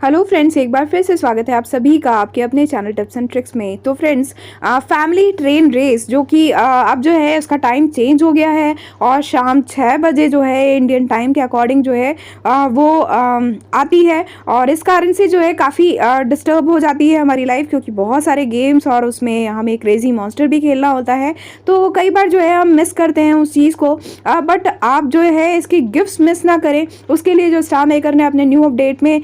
Hello friends, एक बार फिर से स्वागत है आप सभी का आपके अपने चैनल टिप्स एंड ट्रिक्स में। तो फ्रेंड्स, फैमिली ट्रेन रेस जो कि अब जो है उसका टाइम चेंज हो गया है और शाम 6 बजे जो है इंडियन टाइम के अकॉर्डिंग जो है वो आती है। और इस कारण से जो है काफ़ी डिस्टर्ब हो जाती है हमारी लाइफ, क्योंकि बहुत सारे गेम्स और उसमें हमें क्रेजी मॉन्स्टर भी खेलना होता है। तो कई बार जो है हम मिस करते हैं उस चीज़ को, बट आप जो है इसकी गिफ्ट्स मिस ना करें, उसके लिए जो स्टार मेकर ने अपने न्यू अपडेट में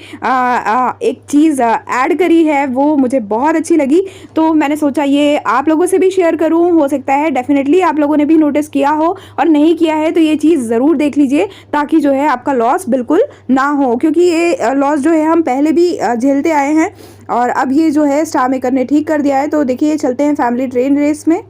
एक चीज़ ऐड करी है वो मुझे बहुत अच्छी लगी। तो मैंने सोचा ये आप लोगों से भी शेयर करूं। हो सकता है डेफिनेटली आप लोगों ने भी नोटिस किया हो, और नहीं किया है तो ये चीज़ ज़रूर देख लीजिए, ताकि जो है आपका लॉस बिल्कुल ना हो, क्योंकि ये लॉस जो है हम पहले भी झेलते आए हैं और अब ये जो है स्टार मेकर ने ठीक कर दिया है। तो देखिए, चलते हैं फैमिली ट्रेन रेस में।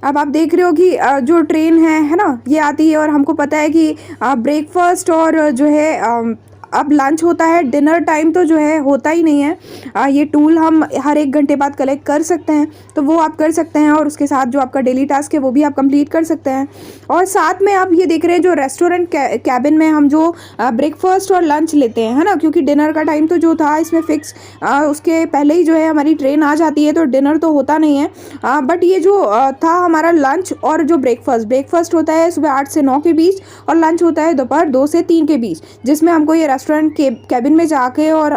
अब आप देख रहे हो कि जो ट्रेन है ना, ये आती है और हमको पता है कि ब्रेकफास्ट और जो है अब लंच होता है। डिनर टाइम तो जो है होता ही नहीं है। ये टूल हम हर 1 घंटे बाद कलेक्ट कर सकते हैं, तो वो आप कर सकते हैं, और उसके साथ जो आपका डेली टास्क है वो भी आप कंप्लीट कर सकते हैं। और साथ में आप ये देख रहे हैं जो रेस्टोरेंट कैबिन में हम जो ब्रेकफास्ट और लंच लेते हैं, है ना, क्योंकि डिनर का टाइम तो जो था इसमें फिक्स, उसके पहले ही जो है हमारी ट्रेन आ जाती है, तो डिनर तो होता नहीं है। बट ये जो था हमारा लंच और जो ब्रेकफास्ट होता है सुबह 8 से 9 के बीच, और लंच होता है दोपहर 2 से 3 के बीच, जिसमें हमको ये रेस्टोरेंट के कैबिन में जाके और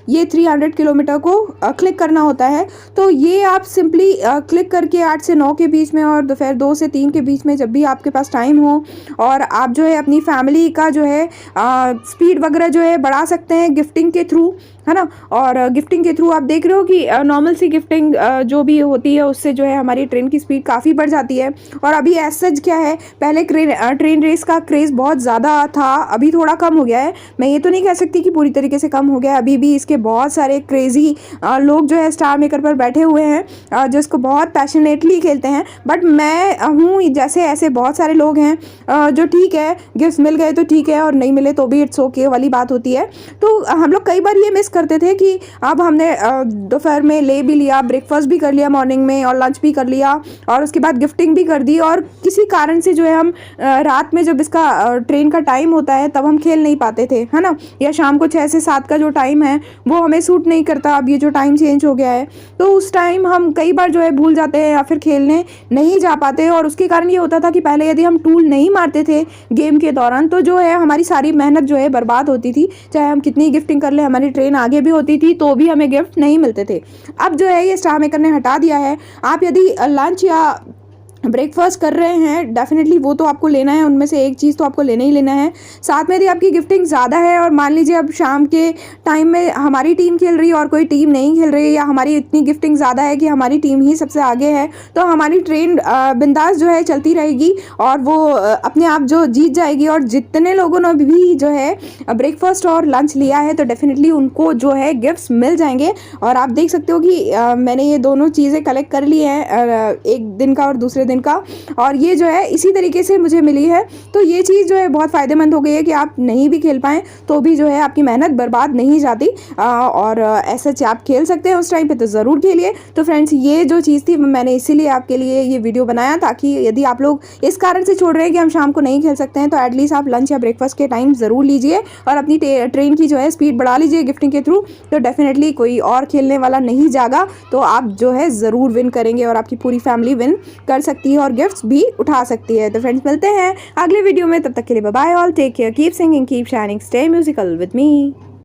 ये 300 किलोमीटर को क्लिक करना होता है। तो ये आप सिंपली क्लिक करके 8 से 9 के बीच में और दोपहर 2 से 3 के बीच में, जब भी आपके पास टाइम हो, और आप जो है अपनी फैमिली का जो है स्पीड वगैरह जो है बढ़ा सकते हैं गिफ्टिंग के थ्रू, है ना। और गिफ्टिंग के थ्रू आप देख रहे हो कि नॉर्मल सी गिफ्टिंग जो भी होती है उससे जो है हमारी ट्रेन की स्पीड काफ़ी बढ़ जाती है। और अभी एज सच क्या है, पहले ट्रेन रेस का क्रेज़ बहुत ज़्यादा था, अभी थोड़ा कम हो गया है। मैं ये तो नहीं कह सकती कि पूरी तरीके से कम हो गया है, अभी भी इसके बहुत सारे क्रेज़ी लोग जो है स्टार मेकर पर बैठे हुए हैं, जो इसको बहुत पैशनेटली खेलते हैं। बट मैं हूँ जैसे ऐसे बहुत सारे लोग हैं जो ठीक है, गिफ्ट मिल गए तो ठीक है, और नहीं मिले तो भी इट्स ओके वाली बात होती है। तो हम लोग कई बार ये मिस करते थे कि अब हमने दोपहर में ले भी लिया, ब्रेकफास्ट भी कर लिया मॉर्निंग में, और लंच भी कर लिया, और उसके बाद गिफ्टिंग भी कर दी, और किसी कारण से जो है हम रात में जब इसका ट्रेन का टाइम होता है तब हम खेल नहीं पाते थे, है ना, या शाम को 6 से 7 का जो टाइम है वो हमें सूट नहीं करता। अब ये जो टाइम चेंज हो गया है, तो उस टाइम हम कई बार जो है भूल जाते हैं या फिर खेलने नहीं जा पाते। और उसके कारण ये होता था कि पहले यदि हम टूल नहीं मारते थे गेम के दौरान, तो जो है हमारी सारी मेहनत जो है बर्बाद होती थी। चाहे हम कितनी गिफ्टिंग कर ले, हमारी ट्रेन आगे भी होती थी तो भी हमें गिफ्ट नहीं मिलते थे। अब जो है ये स्टार मेकर ने हटा दिया है। आप यदि लंच या ब्रेकफास्ट कर रहे हैं, डेफिनेटली वो तो आपको लेना है, उनमें से एक चीज़ तो आपको लेना ही लेना है। साथ में यदि आपकी गिफ्टिंग ज़्यादा है, और मान लीजिए अब शाम के टाइम में हमारी टीम खेल रही है और कोई टीम नहीं खेल रही है, या हमारी इतनी गिफ्टिंग ज़्यादा है कि हमारी टीम ही सबसे आगे है, तो हमारी ट्रेन बिंदास जो है चलती रहेगी और वो अपने आप जो जीत जाएगी। और जितने लोगों ने भी जो है ब्रेकफास्ट और लंच लिया है, तो डेफिनेटली उनको जो है गिफ्ट्स मिल जाएंगे। और आप देख सकते हो कि मैंने ये दोनों चीज़ें कलेक्ट कर ली हैं, एक दिन का और दूसरे दिन का, और ये जो है इसी तरीके से मुझे मिली है। तो ये चीज़ जो है बहुत फ़ायदेमंद हो गई है कि आप नहीं भी खेल पाएँ तो भी जो है आपकी मेहनत बर्बाद नहीं जाती, और ऐसा आप खेल सकते हैं उस टाइम पे, तो ज़रूर खेलिए। तो फ्रेंड्स, ये जो चीज़ थी मैंने इसीलिए आपके लिए ये वीडियो बनाया, ताकि यदि आप लोग इस कारण से छोड़ रहे हैं कि हम शाम को नहीं खेल सकते हैं, तो एटलीस्ट आप लंच या ब्रेकफास्ट के टाइम ज़रूर लीजिए और अपनी ट्रेन की जो है स्पीड बढ़ा लीजिए गिफ्टिंग के थ्रू। तो डेफिनेटली कोई और खेलने वाला नहीं जागा, तो आप जो है ज़रूर विन करेंगे और आपकी पूरी फैमिली विन कर सकती है और गिफ्ट्स भी उठा सकती है। तो फ्रेंड्स, मिलते हैं अगले वीडियो में, तब तक के लिए bye bye all, take care, keep singing, keep shining, stay musical with me.